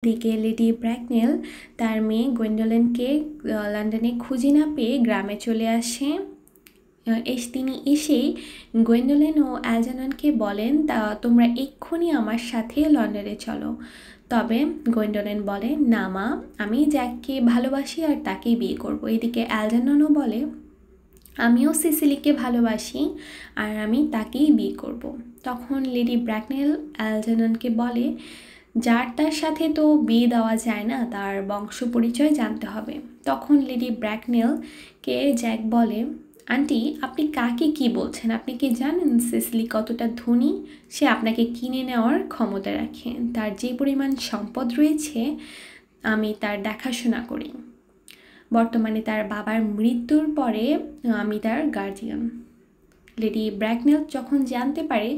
দিকে লেডি ব্র্যাকনেল তার মেয়ে গ্বেন্ডোলেনকে লন্ডনে খুঁজে না পেয়ে গ্রামে চলে আসে। তিনি এসেই গ্বেন্ডোলেন ও অ্যালজারননকে বলেন তোমরা এক্ষুনি আমার সাথে লন্ডনে চলো। তবে গ্বেন্ডোলেন বলে, না মা, আমি জ্যাককে ভালোবাসি আর তাকেই বিয়ে করব। এদিকে অ্যালজারননও বলে, আমিও সিসিলিকে ভালোবাসি আর আমি তাকেই বিয়ে করব। তখন লেডি ব্র্যাকনেল অ্যালজারননকে বলে, যার তার সাথে তো বিয়ে দেওয়া যায় না, তার বংশ পরিচয় জানতে হবে। তখন লেডি ব্র্যাকনেলকে জ্যাক বলে, আন্টি, আপনি কাকে কি বলছেন? আপনি কি জানেন সিসিলি কতটা ধনী? সে আপনাকে কিনে নেওয়ার ক্ষমতা রাখে। তার যে পরিমাণ সম্পদ রয়েছে আমি তার দেখাশোনা করি। বর্তমানে তার বাবার মৃত্যুর পরে আমি তার গার্জিয়ান। লেডি ব্র্যাকনেল যখন জানতে পারে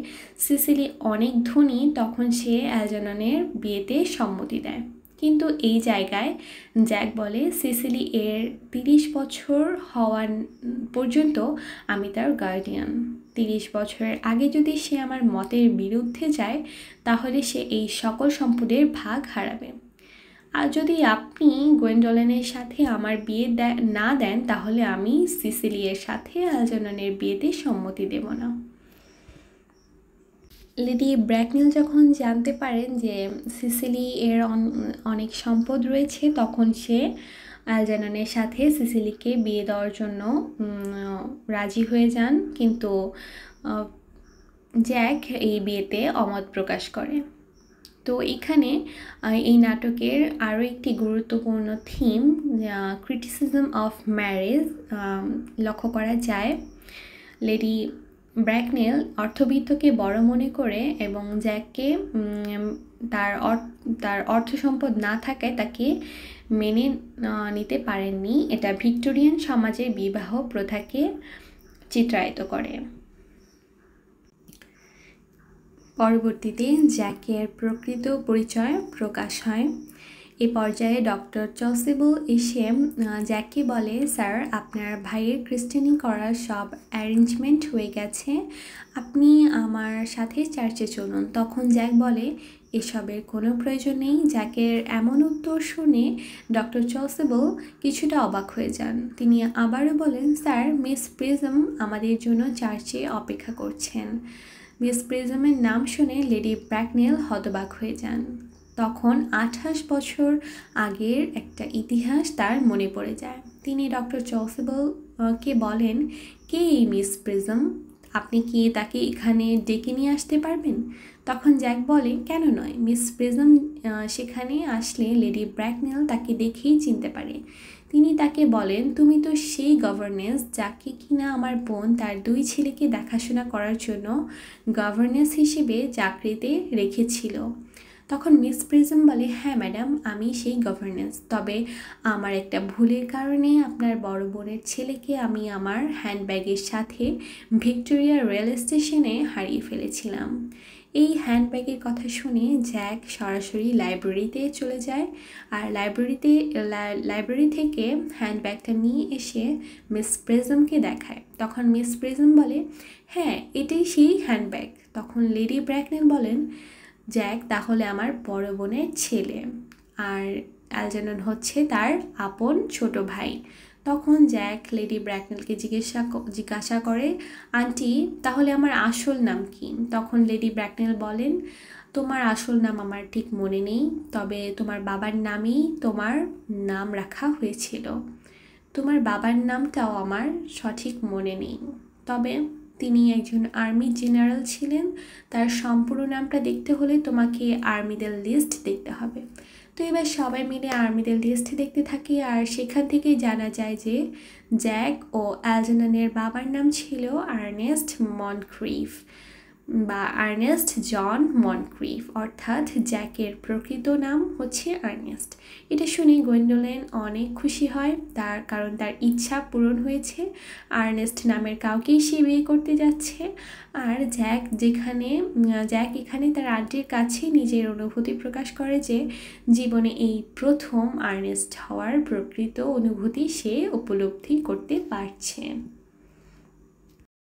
সিসিলি অনেক ধনী, তখন সে অ্যালজারননের বিয়েতে সম্মতি দেয়। কিন্তু এই জায়গায় জ্যাক বলে, সিসিলি এর 30 বছর হওয়ার পর্যন্ত আমি তার গার্ডিয়ান। 30 বছরের আগে যদি সে আমার মতের বিরুদ্ধে যায় তাহলে সে এই সকল সম্পদের ভাগ হারাবে। আর যদি আপনি গ্বেন্ডোলেনের সাথে আমার বিয়ে না দেন তাহলে আমি সিসিলিয়ের সাথে অ্যালজারননের বিয়েতে সম্মতি দেব না। লেডি ব্র্যাকনেল যখন জানতে পারেন যে সিসিলি এর অনেক সম্পদ রয়েছে, তখন সে অ্যালজারননের সাথে সিসিলিকে বিয়ে দেওয়ার জন্য রাজি হয়ে যান। কিন্তু জ্যাক এই বিয়েতে অমত প্রকাশ করে। তো এখানে এই নাটকের আরও একটি গুরুত্বপূর্ণ থিম, ক্রিটিসিজম অফ ম্যারেজ, লক্ষ্য করা যায়। লেডি ব্র্যাকনেল অর্থবিত্তকে বড় মনে করে এবং জ্যাককে তার অর্থ সম্পদ না থাকায় তাকে মেনে নিতে পারেননি। এটা ভিক্টোরিয়ান সমাজের বিবাহ প্রথাকে চিত্রায়িত করে। পরবর্তীতে জ্যাকের প্রকৃত পরিচয় প্রকাশ হয়। এ পর্যায়ে ডক্টর চসিবল এসে জ্যাককে বলে, স্যার, আপনার ভাইয়ের ক্রিশ্চানি করার সব অ্যারেঞ্জমেন্ট হয়ে গেছে, আপনি আমার সাথে চার্চে চলুন। তখন জ্যাক বলে, এসবের কোনো প্রয়োজন নেই। জ্যাকের এমন উত্তর শুনে ডক্টর চসিবল কিছুটা অবাক হয়ে যান। তিনি আবারও বলেন, স্যার, মিস প্রিজম আমাদের জন্য চার্চে অপেক্ষা করছেন। মিস প্রিজমের নাম শুনে লেডি ব্র্যাকনেল হতবাক হয়ে যান। তখন 28 বছর আগের একটা ইতিহাস তার মনে পড়ে যায়। তিনি ডক্টর চসিবলকে বলেন, কে এই মিস প্রিজম? আপনি কি তাকে এখানে ডেকে নিয়ে আসতে পারবেন? তখন জ্যাক বলে, কেন নয়, মিস প্রিজম সেখানে আসলে লেডি ব্র্যাকনেল তাকে দেখেই চিনতে পারে। তিনি তাকে বলেন, তুমি তো সেই গভর্নেস যাকে কিনা আমার বোন তার 2 ছেলেকে দেখাশোনা করার জন্য গভর্নেস হিসেবে চাকরিতে রেখেছিল। তখন মিস প্রিজম বলে, হ্যাঁ ম্যাডাম, আমি সেই গভর্নেস। তবে আমার একটা ভুলের কারণে আপনার বড় বোনের ছেলেকে আমি আমার হ্যান্ডব্যাগের সাথে ভিক্টোরিয়া রেল স্টেশনে হারিয়ে ফেলেছিলাম। এই হ্যান্ডব্যাগের কথা শুনে জ্যাক সরাসরি লাইব্রেরিতে চলে যায় আর লাইব্রেরি থেকে হ্যান্ডব্যাগটা নিয়ে এসে মিস প্রিজমকে দেখায়। তখন মিস প্রিজম বলে, হ্যাঁ, এটাই সেই হ্যান্ডব্যাগ। তখন লেডি ব্র্যাকনেল বলেন, জ্যাক তাহলে আমার বড় বোনের ছেলে আর অ্যালজারনন হচ্ছে তার আপন ছোট ভাই। তখন জ্যাক লেডি ব্র্যাকনেলকে জিজ্ঞাসা করে, আন্টি, তাহলে আমার আসল নাম কি? তখন লেডি ব্র্যাকনেল বলেন, তোমার আসল নাম আমার ঠিক মনে নেই, তবে তোমার বাবার নামেই তোমার নাম রাখা হয়েছিল। তোমার বাবার নামটাও আমার সঠিক মনে নেই, তবে তিনি একজন আর্মি জেনারেল ছিলেন। তার সম্পূর্ণ নামটা দেখতে হলে তোমাকে আর্মিদের লিস্ট দেখতে হবে। তো এবার সবাই মিলে আর্মিদের লিস্ট দেখতে থাকি আর সেখান থেকেই জানা যায় যে জ্যাক ও অ্যালজারননের বাবার নাম ছিল আর্নেস্ট মনক্রিফ বা আর্নেস্ট জন মনক্রিফ, অর্থাৎ জ্যাকের প্রকৃত নাম হচ্ছে আর্নেস্ট। এটা শুনে গ্বেন্ডোলেন অনেক খুশি হয়, কারণ তার ইচ্ছা পূরণ হয়েছে। আর্নেস্ট নামের কাউকেই সে বিয়ে করতে যাচ্ছে। আর জ্যাক এখানে তার আন্টির কাছে নিজের অনুভূতি প্রকাশ করে যে জীবনে এই প্রথম আর্নেস্ট হওয়ার প্রকৃত অনুভূতি সে উপলব্ধি করতে পারছে।